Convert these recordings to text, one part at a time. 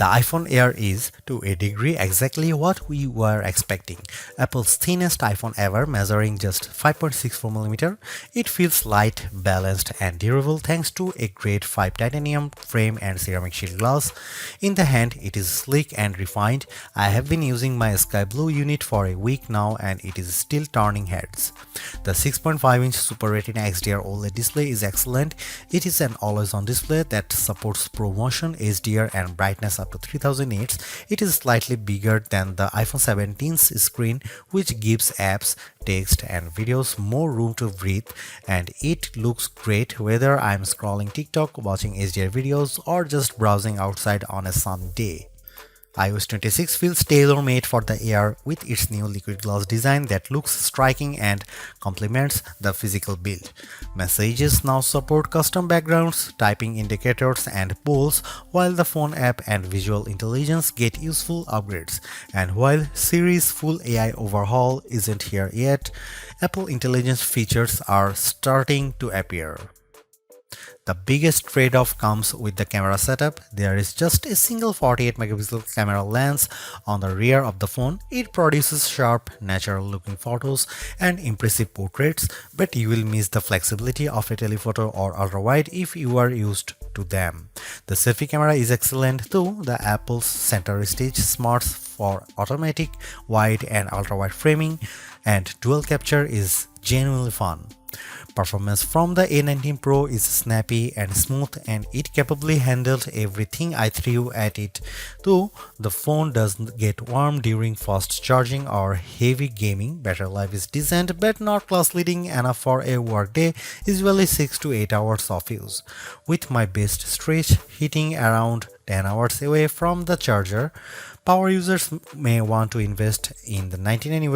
The iPhone Air is, to a degree, exactly what we were expecting. Apple's thinnest iPhone ever, measuring just 5.64mm. It feels light, balanced, and durable thanks to a grade 5 titanium frame and ceramic shield glass. In the hand, it is sleek and refined. I have been using my sky blue unit for a week now and it is still turning heads. The 6.5-inch Super Retina XDR OLED display is excellent. It is an always-on display that supports ProMotion, HDR, and brightness up to 3000 nits. It is slightly bigger than the iPhone 17's screen, which gives apps, text, and videos more room to breathe, and it looks great whether I'm scrolling TikTok, watching HDR videos, or just browsing outside on a sunny day. iOS 26 feels tailor-made for the Air with its new liquid glass design that looks striking and complements the physical build. Messages now support custom backgrounds, typing indicators, and polls, while the phone app and visual intelligence get useful upgrades. And while Siri's full AI overhaul isn't here yet, Apple Intelligence features are starting to appear. The biggest trade-off comes with the camera setup. There is just a single 48-megapixel camera lens on the rear of the phone. It produces sharp, natural-looking photos and impressive portraits, but you will miss the flexibility of a telephoto or ultra-wide if you are used to them. The selfie camera is excellent too. The Apple's center stage smarts for automatic, wide, and ultra-wide framing, and dual capture is genuinely fun. Performance from the A19 Pro is snappy and smooth, and it capably handled everything I threw at it. Though the phone doesn't get warm during fast charging or heavy gaming, battery life is decent but not class-leading enough for a workday, usually 6 to 8 hours of use. With my best stretch hitting around 10 hours away from the charger. Power users may want to invest in the $99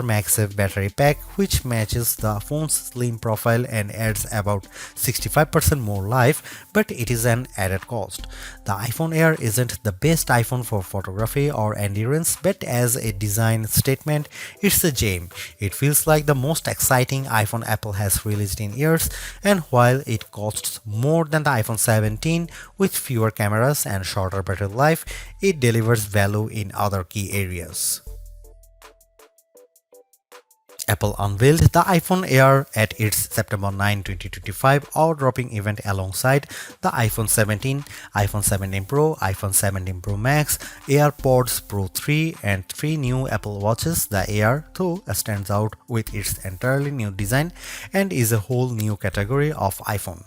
MagSafe Battery Pack, which matches the phone's slim profile and adds about 65% more life, but it is an added cost. The iPhone Air isn't the best iPhone for photography or endurance, but as a design statement, it's a gem. It feels like the most exciting iPhone Apple has released in years, and while it costs more than the iPhone 17 with fewer cameras and shorter battery life, it delivers value in other key areas. Apple unveiled the iPhone Air at its September 9, 2025 awe-dropping event alongside the iPhone 17, iPhone 17 Pro, iPhone 17 Pro Max, AirPods Pro 3, and 3 new Apple Watches. The Air, though, stands out with its entirely new design and is a whole new category of iPhone.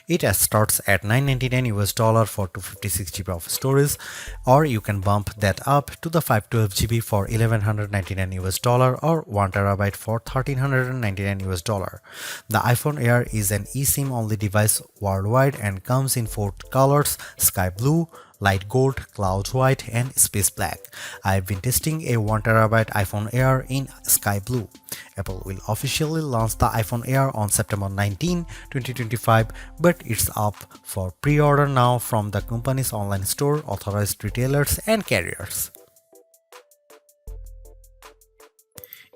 It starts at $999 for 256 GB of storage, or you can bump that up to the 512 GB for $1,199 or 1 TB for $1,399. The iPhone Air is an eSIM only device worldwide and comes in 4 colors: sky blue, light gold, cloud white, and space black. I've been testing a 1 TB iPhone Air in sky blue. Apple will officially launch the iPhone Air on September 19, 2025, but it's up for pre-order now from the company's online store, authorized retailers, and carriers.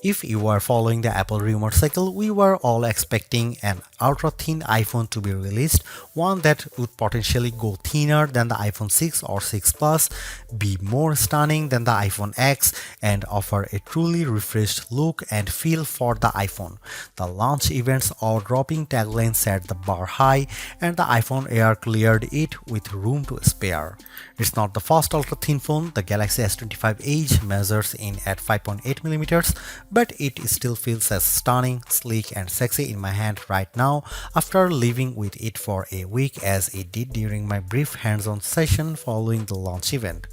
If you are following the Apple rumor cycle, we were all expecting an ultra-thin iPhone to be released, one that would potentially go thinner than the iPhone 6 or 6 Plus, be more stunning than the iPhone X, and offer a truly refreshed look and feel for the iPhone. The launch event's awe-dropping tagline set the bar high, and the iPhone Air cleared it with room to spare. It's not the first ultra-thin phone. The Galaxy S25 Edge measures in at 5.8mm, but it still feels as stunning, sleek, and sexy in my hand right now after living with it for a week as it did during my brief hands-on session following the launch event.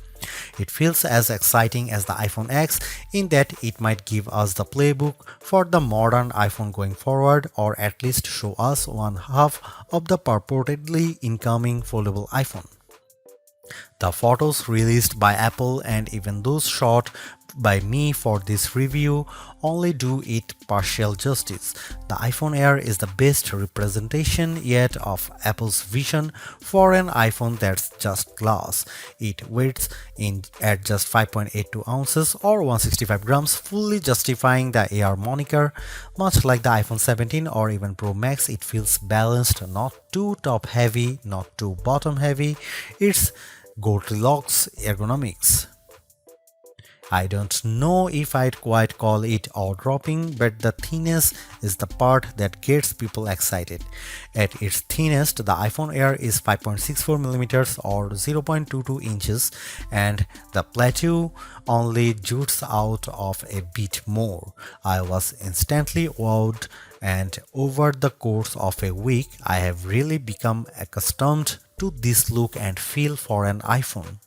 It feels as exciting as the iPhone X in that it might give us the playbook for the modern iPhone going forward, or at least show us one half of the purportedly incoming foldable iPhone. The photos released by Apple and even those shot by me for this review only do it partial justice. The iPhone Air is the best representation yet of Apple's vision for an iPhone that's just glass. It weighs in at just 5.82 ounces or 165 grams, fully justifying the Air moniker. Much like the iPhone 17 or even Pro Max, it feels balanced, not too top heavy, not too bottom heavy. It's Goldilocks ergonomics. I don't know if I'd quite call it eye-dropping, but the thinness is the part that gets people excited. At its thinnest, the iPhone Air is 5.64mm or 0.22 inches, and the plateau only jutes out of a bit more. I was instantly wowed, and over the course of a week, I have really become accustomed to this look and feel for an iPhone.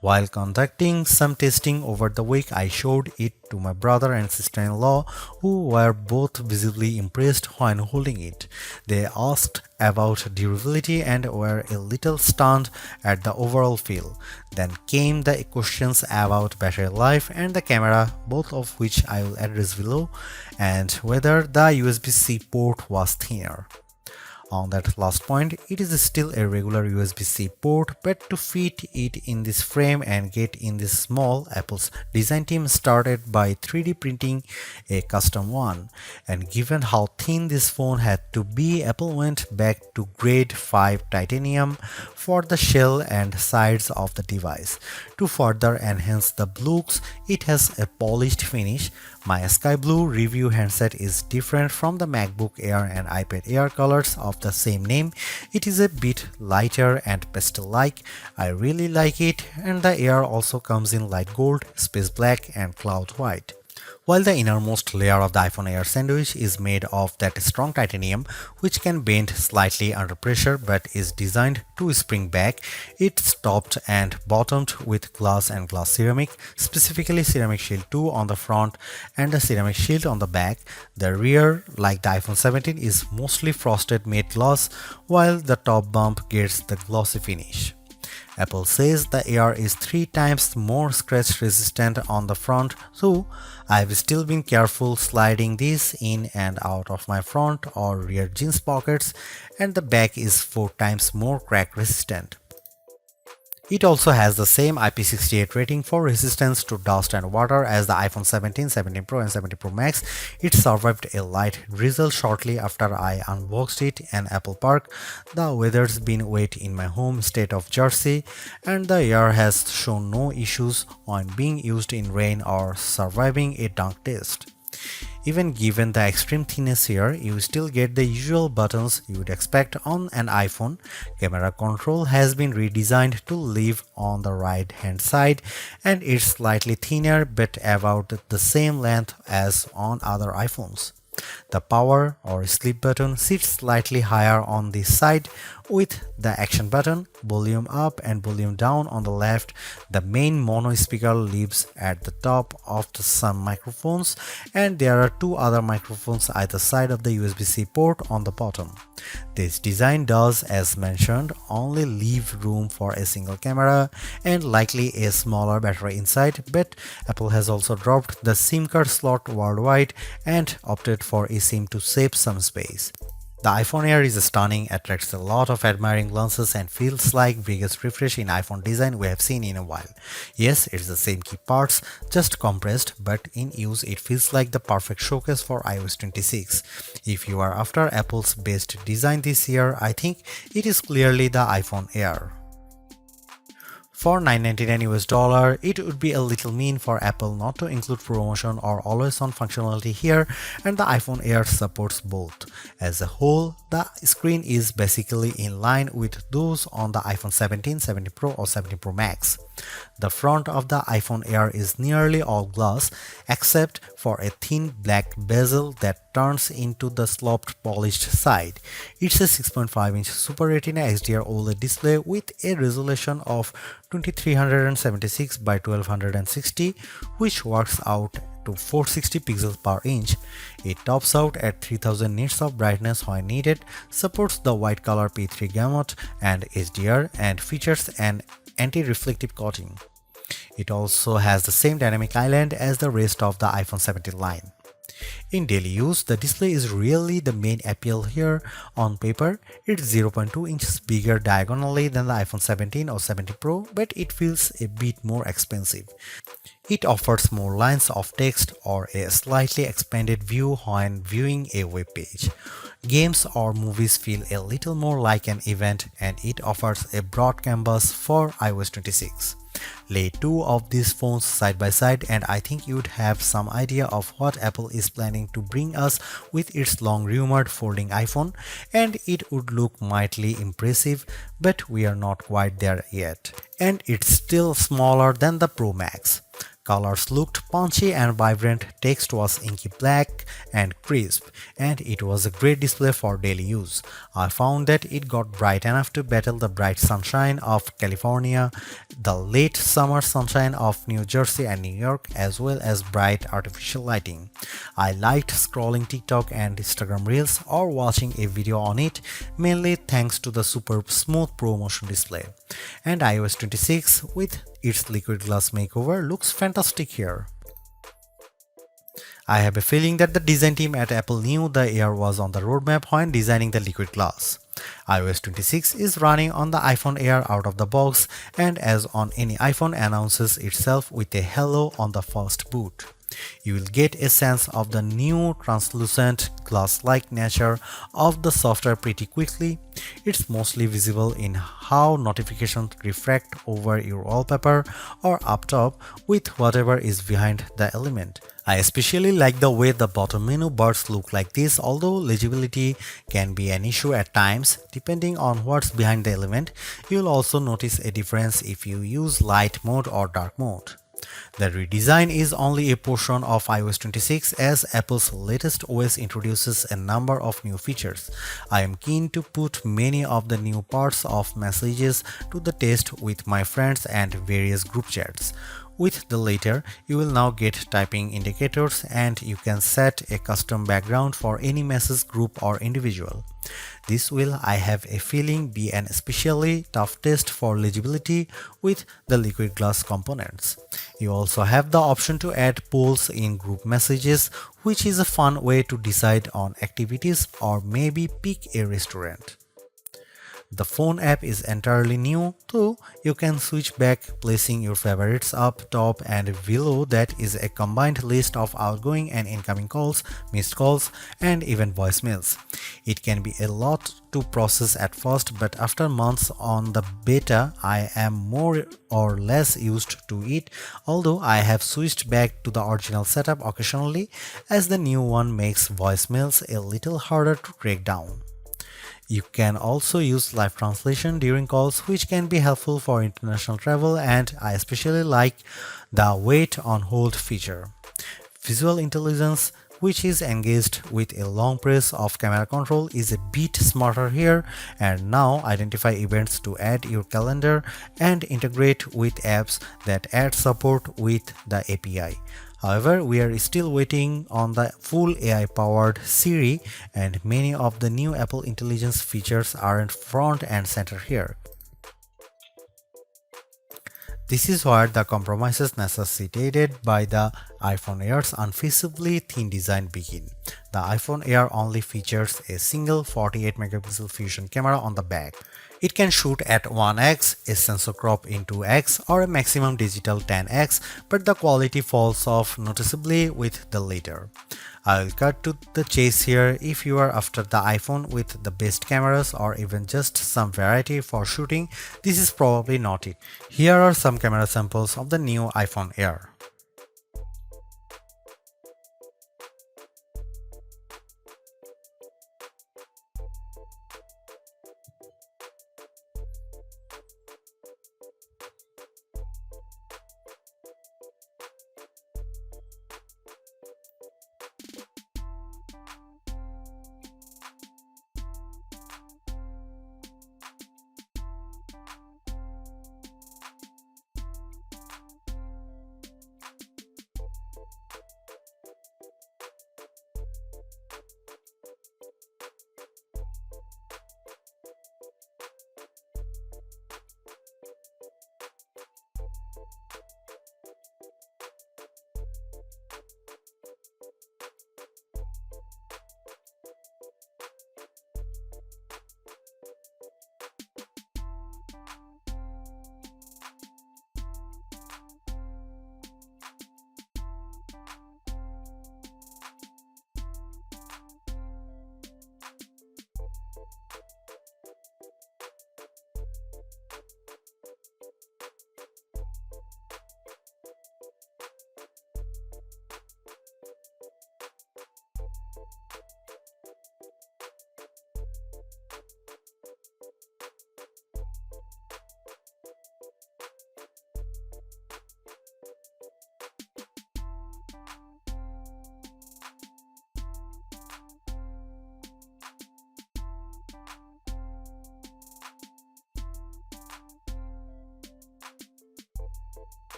While conducting some testing over the week, I showed it to my brother and sister-in-law, who were both visibly impressed when holding it. They asked about durability and were a little stunned at the overall feel. Then came the questions about battery life and the camera, both of which I will address below, and whether the USB-C port was thinner. On that last point, it is still a regular USB-C port, but to fit it in this frame and get in this small, Apple's design team started by 3D printing a custom one. And given how thin this phone had to be, Apple went back to grade 5 titanium for the shell and sides of the device. To further enhance the looks, it has a polished finish. My sky blue review handset is different from the MacBook Air and iPad Air colors of the same name. It is a bit lighter and pastel-like. I really like it, and the Air also comes in light gold, space black and cloud white. While the innermost layer of the iPhone Air sandwich is made of that strong titanium, which can bend slightly under pressure but is designed to spring back, it's topped and bottomed with glass and glass ceramic, specifically ceramic shield 2 on the front and a ceramic shield on the back. The rear, like the iPhone 17, is mostly frosted matte glass, while the top bump gets the glossy finish. Apple says the Air is 3 times more scratch resistant on the front, so I've still been careful sliding this in and out of my front or rear jeans pockets, and the back is 4 times more crack resistant. It also has the same IP68 rating for resistance to dust and water as the iPhone 17, 17 Pro and 17 Pro Max. It survived a light drizzle shortly after I unboxed it in Apple Park. The weather's been wet in my home state of Jersey, and the Air has shown no issues when being used in rain or surviving a dunk test. Even given the extreme thinness here, you still get the usual buttons you would expect on an iPhone. Camera control has been redesigned to live on the right hand side, and it's slightly thinner but about the same length as on other iPhones. The power or sleep button sits slightly higher on this side, with the action button, volume up and volume down on the left. The main mono speaker lives at the top of some microphones, and there are 2 other microphones either side of the USB-C port on the bottom. This design does, as mentioned, only leave room for a single camera and likely a smaller battery inside, but Apple has also dropped the SIM card slot worldwide and opted for eSIM to save some space. The iPhone Air is stunning, attracts a lot of admiring glances, and feels like biggest refresh in iPhone design we have seen in a while. Yes, it's the same key parts, just compressed, but in use it feels like the perfect showcase for iOS 26. If you are after Apple's best design this year, I think it is clearly the iPhone Air. For $999 US, it would be a little mean for Apple not to include promotion or always-on functionality here, and the iPhone Air supports both. As a whole, the screen is basically in line with those on the iPhone 17, 17 Pro or 17 Pro Max. The front of the iPhone Air is nearly all glass, except for a thin black bezel that turns into the sloped polished side. It's a 6.5-inch Super Retina XDR OLED display with a resolution of 2376 by 1260, which works out to 460 pixels per inch. It tops out at 3000 nits of brightness when needed, supports the white color P3 gamut and HDR, and features an anti-reflective coating. It also has the same dynamic island as the rest of the iPhone 17 line. In daily use, the display is really the main appeal here. On paper, it's 0.2 inches bigger diagonally than the iPhone 17 or 17 Pro, but it feels a bit more expensive. It offers more lines of text or a slightly expanded view when viewing a web page. Games or movies feel a little more like an event, and it offers a broad canvas for iOS 26. Lay two of these phones side by side and I think you'd have some idea of what Apple is planning to bring us with its long rumored folding iPhone, and it would look mightily impressive, but we are not quite there yet. And it's still smaller than the Pro Max. Colors looked punchy and vibrant, text was inky black and crisp, and it was a great display for daily use. I found that it got bright enough to battle the bright sunshine of California, the late summer sunshine of New Jersey and New York, as well as bright artificial lighting. I liked scrolling TikTok and Instagram Reels or watching a video on it, mainly thanks to the super smooth Pro Motion display. And iOS 26 with its liquid glass makeover looks fantastic here. I have a feeling that the design team at Apple knew the Air was on the roadmap when designing the liquid glass. iOS 26 is running on the iPhone Air out of the box, and as on any iPhone, announces itself with a hello on the first boot. You will get a sense of the new translucent glass-like nature of the software pretty quickly. It's mostly visible in how notifications refract over your wallpaper or up top with whatever is behind the element. I especially like the way the bottom menu bars look like this, although legibility can be an issue at times depending on what's behind the element. You'll also notice a difference if you use light mode or dark mode. The redesign is only a portion of iOS 26 as Apple's latest OS introduces a number of new features. I am keen to put many of the new parts of messages to the test with my friends and various group chats. With the latter, you will now get typing indicators and you can set a custom background for any message group or individual. This will, I have a feeling, be an especially tough test for legibility with the liquid glass components. You also have the option to add polls in group messages, which is a fun way to decide on activities or maybe pick a restaurant. The phone app is entirely new, though you can switch back, placing your favorites up top, and below that is a combined list of outgoing and incoming calls, missed calls, and even voicemails. It can be a lot to process at first, but after months on the beta, I am more or less used to it, although I have switched back to the original setup occasionally, as the new one makes voicemails a little harder to track down. You can also use live translation during calls, which can be helpful for international travel, and I especially like the wait on hold feature. Visual intelligence, which is engaged with a long press of camera control, is a bit smarter here and now identify events to add your calendar and integrate with apps that add support with the API. However, we are still waiting on the full AI-powered Siri, and many of the new Apple Intelligence features aren't front and center here. This is where the compromises necessitated by the iPhone Air's unfeasibly thin design begin. The iPhone Air only features a single 48-megapixel fusion camera on the back. It can shoot at 1x, a sensor crop in 2x, or a maximum digital 10x, but the quality falls off noticeably with the latter. I'll cut to the chase here. If you are after the iPhone with the best cameras or even just some variety for shooting, this is probably not it. Here are some camera samples of the new iPhone Air.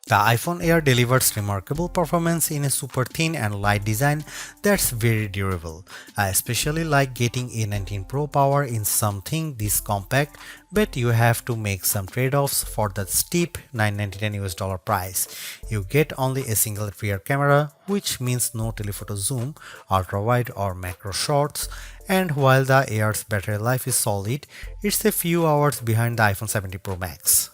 The iPhone Air delivers remarkable performance in a super thin and light design that's very durable. I especially like getting A19 Pro power in something this compact, but you have to make some trade-offs for that steep $999 price. You get only a single rear camera, which means no telephoto zoom, ultra-wide or macro shots, and while the Air's battery life is solid, it's a few hours behind the iPhone 70 Pro Max.